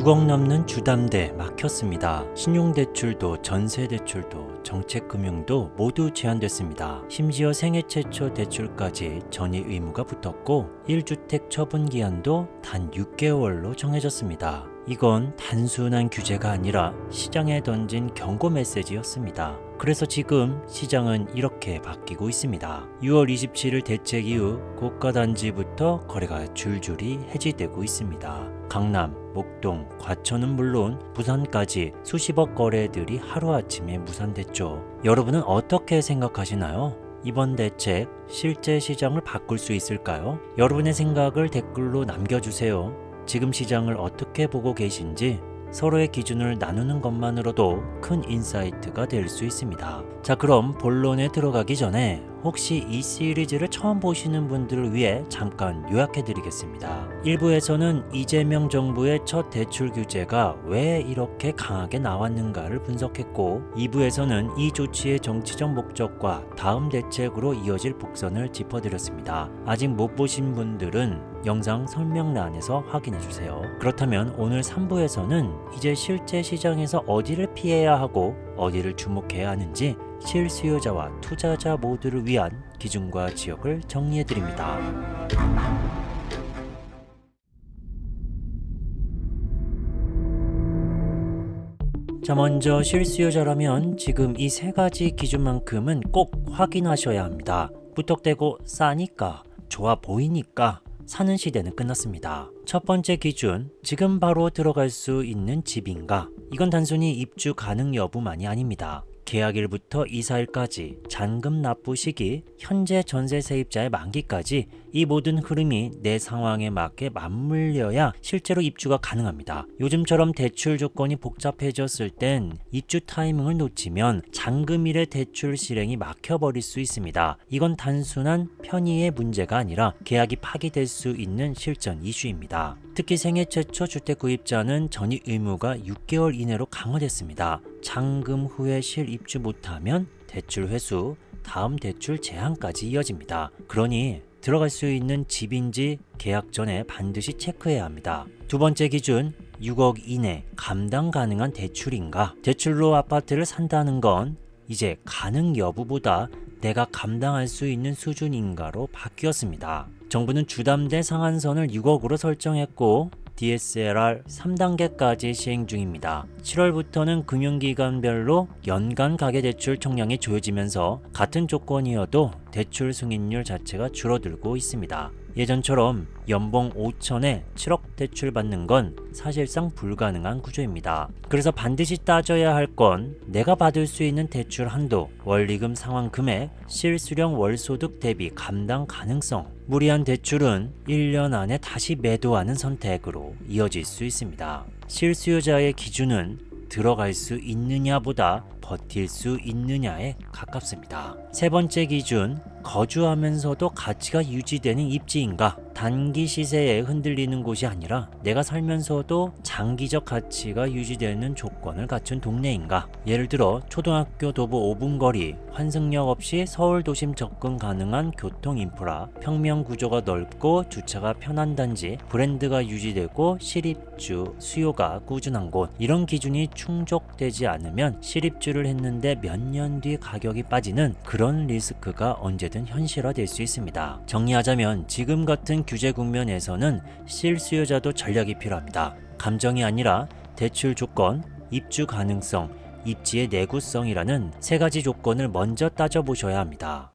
6억 넘는 주담대 막혔습니다. 신용대출도 전세대출도 정책금융도 모두 제한됐습니다. 심지어 생애 최초 대출까지 전입 의무가 붙었고 1주택 처분기한도 단 6개월로 정해졌습니다. 이건 단순한 규제가 아니라 시장에 던진 경고 메시지였습니다. 그래서 지금 시장은 이렇게 바뀌고 있습니다. 6월 27일 대책 이후 고가 단지부터 거래가 줄줄이 해지되고 있습니다. 강남, 목동, 과천은 물론 부산까지 수십억 거래들이 하루아침에 무산됐죠. 여러분은 어떻게 생각하시나요? 이번 대책 실제 시장을 바꿀 수 있을까요? 여러분의 생각을 댓글로 남겨주세요. 지금 시장을 어떻게 보고 계신지 서로의 기준을 나누는 것만으로도 큰 인사이트가 될 수 있습니다. 자, 그럼 본론에 들어가기 전에 혹시 이 시리즈를 처음 보시는 분들을 위해 잠깐 요약해 드리겠습니다. 1부에서는 이재명 정부의 첫 대출 규제가 왜 이렇게 강하게 나왔는가를 분석했고 2부에서는 이 조치의 정치적 목적과 다음 대책으로 이어질 복선을 짚어드렸습니다. 아직 못 보신 분들은 영상 설명란에서 확인해 주세요. 그렇다면 오늘 3부에서는 이제 실제 시장에서 어디를 피해야 하고 어디를 주목해야 하는지 실수요자와 투자자 모두를 위한 기준과 지역을 정리해 드립니다. 자, 먼저 실수요자라면 지금 이 세 가지 기준만큼은 꼭 확인하셔야 합니다. 무턱대고 싸니까, 좋아 보이니까 사는 시대는 끝났습니다. 첫 번째 기준, 지금 바로 들어갈 수 있는 집인가? 이건 단순히 입주 가능 여부만이 아닙니다. 계약일부터 이사일까지, 잔금 납부 시기, 현재 전세 세입자의 만기까지 이 모든 흐름이 내 상황에 맞게 맞물려야 실제로 입주가 가능합니다. 요즘처럼 대출 조건이 복잡해졌을 땐 입주 타이밍을 놓치면 잔금일의 대출 실행이 막혀버릴 수 있습니다. 이건 단순한 편의의 문제가 아니라 계약이 파기될 수 있는 실전 이슈입니다. 특히 생애 최초 주택 구입자는 전입 의무가 6개월 이내로 강화됐습니다. 잔금 후에 실입주 못하면 대출 회수, 다음 대출 제한까지 이어집니다. 그러니 들어갈 수 있는 집인지 계약 전에 반드시 체크해야 합니다. 두 번째 기준, 6억 이내 감당 가능한 대출인가? 대출로 아파트를 산다는 건 이제 가능 여부보다 내가 감당할 수 있는 수준인가로 바뀌었습니다. 정부는 주담대 상한선을 6억으로 설정했고 DSLR 3단계까지 시행 중입니다. 7월부터는 금융기관별로 연간 가계대출 총량이 조여지면서 같은 조건이어도 대출 승인율 자체가 줄어들고 있습니다. 예전처럼 연봉 5천에 7억 대출 받는 건 사실상 불가능한 구조입니다. 그래서 반드시 따져야 할 건 내가 받을 수 있는 대출 한도, 원리금 상환 금액, 실수령 월소득 대비 감당 가능성, 무리한 대출은 1년 안에 다시 매도하는 선택으로 이어질 수 있습니다. 실수요자의 기준은 들어갈 수 있느냐보다 버틸 수 있느냐에 가깝습니다. 세 번째 기준, 거주하면서도 가치가 유지되는 입지인가? 단기 시세에 흔들리는 곳이 아니라 내가 살면서도 장기적 가치가 유지되는 조건을 갖춘 동네인가? 예를 들어 초등학교 도보 5분 거리, 환승역 없이 서울 도심 접근 가능한 교통 인프라, 평면 구조가 넓고 주차가 편한 단지, 브랜드가 유지되고 실입주 수요가 꾸준한 곳. 이런 기준이 충족되지 않으면 실입주를 했는데 몇 년 뒤 가격이 빠지는 그런 리스크가 언제든 현실화될 수 있습니다. 정리하자면 지금 같은 규제 국면에서는 실수요자도 전략이 필요합니다. 감정이 아니라 대출 조건, 입주 가능성, 입지의 내구성이라는 세 가지 조건을 먼저 따져보셔야 합니다.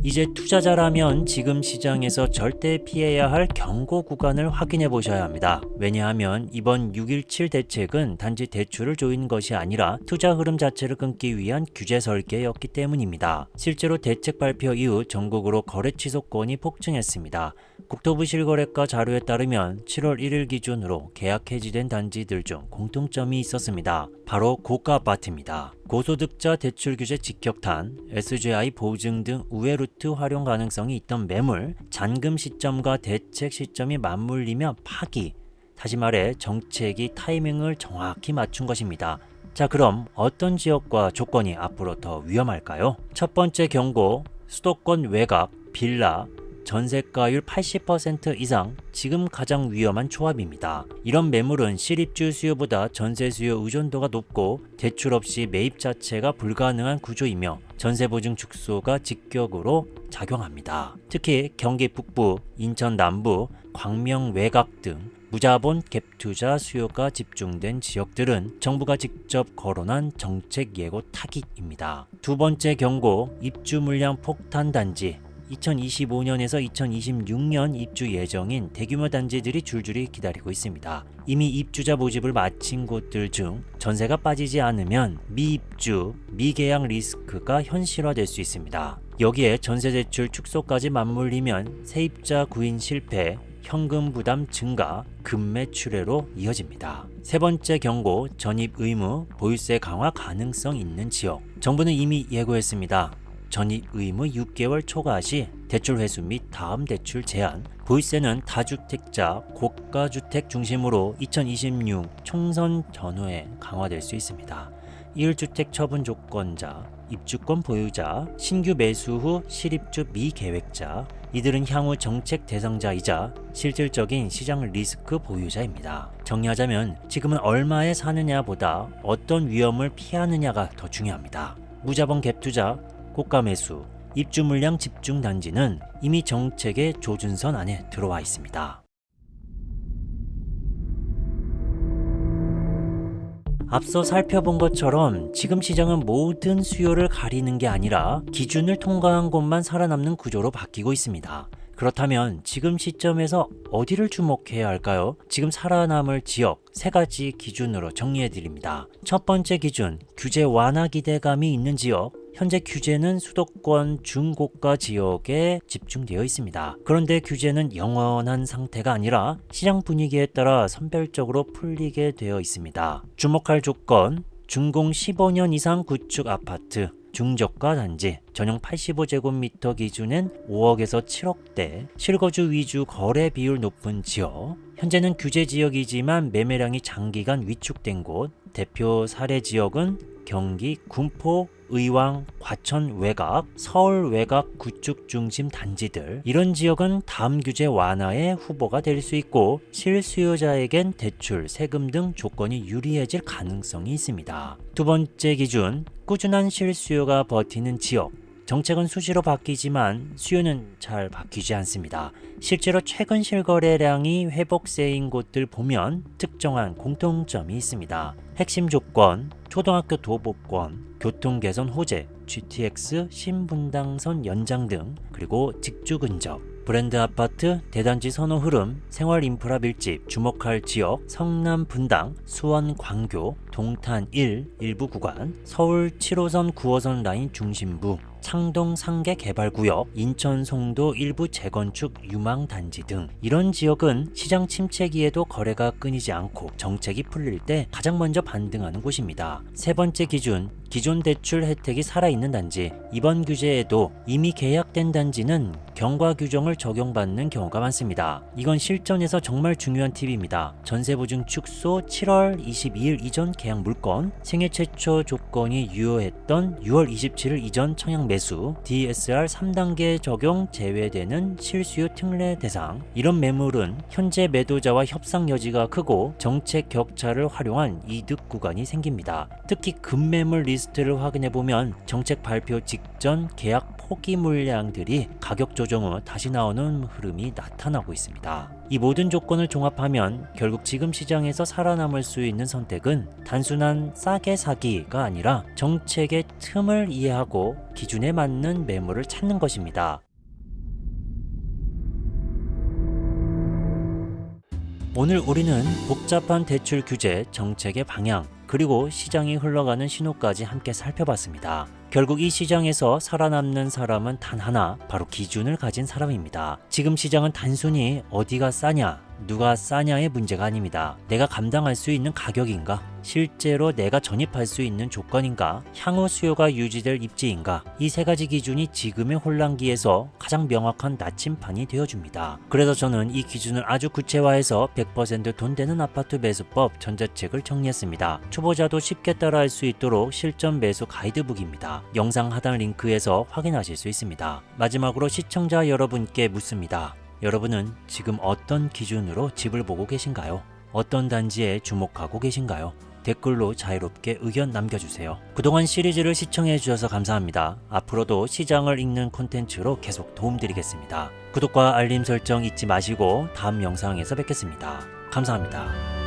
이제 투자자라면 지금 시장에서 절대 피해야 할 경고 구간을 확인해 보셔야 합니다. 왜냐하면 이번 6.17 대책은 단지 대출을 조이는 것이 아니라 투자 흐름 자체를 끊기 위한 규제 설계였기 때문입니다. 실제로 대책 발표 이후 전국으로 거래 취소권이 폭증했습니다. 국토부 실거래가 자료에 따르면 7월 1일 기준으로 계약 해지된 단지들 중 공통점이 있었습니다. 바로 고가 아파트입니다. 고소득자 대출 규제 직격탄, SGI 보증 등 우회 루트 활용 가능성이 있던 매물, 잔금 시점과 대책 시점이 맞물리며 파기, 다시 말해 정책이 타이밍을 정확히 맞춘 것입니다. 자, 그럼 어떤 지역과 조건이 앞으로 더 위험할까요? 첫 번째 경고, 수도권 외곽, 빌라, 전세가율 80% 이상, 지금 가장 위험한 조합입니다. 이런 매물은 실입주 수요보다 전세 수요 의존도가 높고 대출 없이 매입 자체가 불가능한 구조이며 전세 보증 축소가 직격으로 작용합니다. 특히 경기 북부, 인천 남부, 광명 외곽 등 무자본 갭투자 수요가 집중된 지역들은 정부가 직접 거론한 정책 예고 타깃입니다. 두 번째 경고, 입주 물량 폭탄 단지. 2025년에서 2026년 입주 예정인 대규모 단지들이 줄줄이 기다리고 있습니다. 이미 입주자 모집을 마친 곳들 중 전세가 빠지지 않으면 미입주, 미계약 리스크가 현실화될 수 있습니다. 여기에 전세 대출 축소까지 맞물리면 세입자 구인 실패, 현금 부담 증가, 급매 출회로 이어집니다. 세 번째 경고, 전입 의무, 보유세 강화 가능성 있는 지역. 정부는 이미 예고했습니다. 전입 의무 6개월 초과 시 대출 회수 및 다음 대출 제한, 보유세는 다주택자, 고가주택 중심으로 2026 총선 전후에 강화될 수 있습니다. 1주택 처분 조건자, 입주권 보유자, 신규 매수 후 실입주 미계획자, 이들은 향후 정책 대상자이자 실질적인 시장 리스크 보유자입니다. 정리하자면 지금은 얼마에 사느냐보다 어떤 위험을 피하느냐가 더 중요합니다. 무자본 갭투자, 고가 매수, 입주 물량 집중 단지는 이미 정책의 조준선 안에 들어와 있습니다. 앞서 살펴본 것처럼 지금 시장은 모든 수요를 가리는 게 아니라 기준을 통과한 곳만 살아남는 구조로 바뀌고 있습니다. 그렇다면 지금 시점에서 어디를 주목해야 할까요? 지금 살아남을 지역 3가지 기준으로 정리해 드립니다. 첫 번째 기준, 규제 완화 기대감이 있는 지역. 현재 규제는 수도권 중고가 지역에 집중되어 있습니다. 그런데 규제는 영원한 상태가 아니라 시장 분위기에 따라 선별적으로 풀리게 되어 있습니다. 주목할 조건, 준공 15년 이상 구축 아파트, 중저가 단지, 전용 85제곱미터 기준엔 5억에서 7억대, 실거주 위주 거래 비율 높은 지역. 현재는 규제 지역이지만 매매량이 장기간 위축된 곳. 대표 사례 지역은 경기, 군포, 의왕, 과천 외곽, 서울 외곽 구축 중심 단지들. 이런 지역은 다음 규제 완화의 후보가 될 수 있고 실수요자에겐 대출, 세금 등 조건이 유리해질 가능성이 있습니다. 두 번째 기준, 꾸준한 실수요가 버티는 지역. 정책은 수시로 바뀌지만 수요는 잘 바뀌지 않습니다. 실제로 최근 실거래량이 회복세인 곳들 보면 특정한 공통점이 있습니다. 핵심 조건, 초등학교 도보권, 교통개선 호재, GTX 신분당선 연장 등, 그리고 직주 근접, 브랜드 아파트, 대단지 선호 흐름, 생활 인프라 밀집, 주목할 지역, 성남 분당, 수원 광교, 동탄 1 일부 구간, 서울 7호선 9호선 라인 중심부, 창동 상계 개발구역, 인천 송도 일부 재건축 유망 단지 등. 이런 지역은 시장 침체기에도 거래가 끊이지 않고 정책이 풀릴 때 가장 먼저 반등하는 곳입니다. 세 번째 기준, 기존 대출 혜택이 살아있는 단지. 이번 규제에도 이미 계약된 단지는 경과 규정을 적용받는 경우가 많습니다. 이건 실전에서 정말 중요한 팁입니다. 전세보증 축소 7월 22일 이전 계약 물건, 생애 최초 조건이 유효했던 6월 27일 이전 청약 매수, DSR 3단계 적용 제외되는 실수요 특례 대상. 이런 매물은 현재 매도자와 협상 여지가 크고 정책 격차를 활용한 이득 구간이 생깁니다. 특히 급매물 리스트를 확인해보면 정책 발표 직전 계약 포기 물량들이 가격 조정 후 다시 나오는 흐름이 나타나고 있습니다. 이 모든 조건을 종합하면 결국 지금 시장에서 살아남을 수 있는 선택은 단순한 싸게 사기가 아니라 정책의 틈을 이해하고 기준에 맞는 매물을 찾는 것입니다. 오늘 우리는 복잡한 대출 규제, 정책의 방향, 그리고 시장이 흘러가는 신호까지 함께 살펴봤습니다. 결국 이 시장에서 살아남는 사람은 단 하나, 바로 기준을 가진 사람입니다. 지금 시장은 단순히 어디가 싸냐, 누가 싸냐의 문제가 아닙니다. 내가 감당할 수 있는 가격인가? 실제로 내가 전입할 수 있는 조건인가? 향후 수요가 유지될 입지인가? 이 세 가지 기준이 지금의 혼란기에서 가장 명확한 나침판이 되어줍니다. 그래서 저는 이 기준을 아주 구체화해서 100% 돈 되는 아파트 매수법 전자책을 정리했습니다. 초보자도 쉽게 따라할 수 있도록 실전 매수 가이드북입니다. 영상 하단 링크에서 확인하실 수 있습니다. 마지막으로 시청자 여러분께 묻습니다. 여러분은 지금 어떤 기준으로 집을 보고 계신가요? 어떤 단지에 주목하고 계신가요? 댓글로 자유롭게 의견 남겨주세요. 그동안 시리즈를 시청해 주셔서 감사합니다. 앞으로도 시장을 읽는 콘텐츠로 계속 도움드리겠습니다. 구독과 알림 설정 잊지 마시고 다음 영상에서 뵙겠습니다. 감사합니다.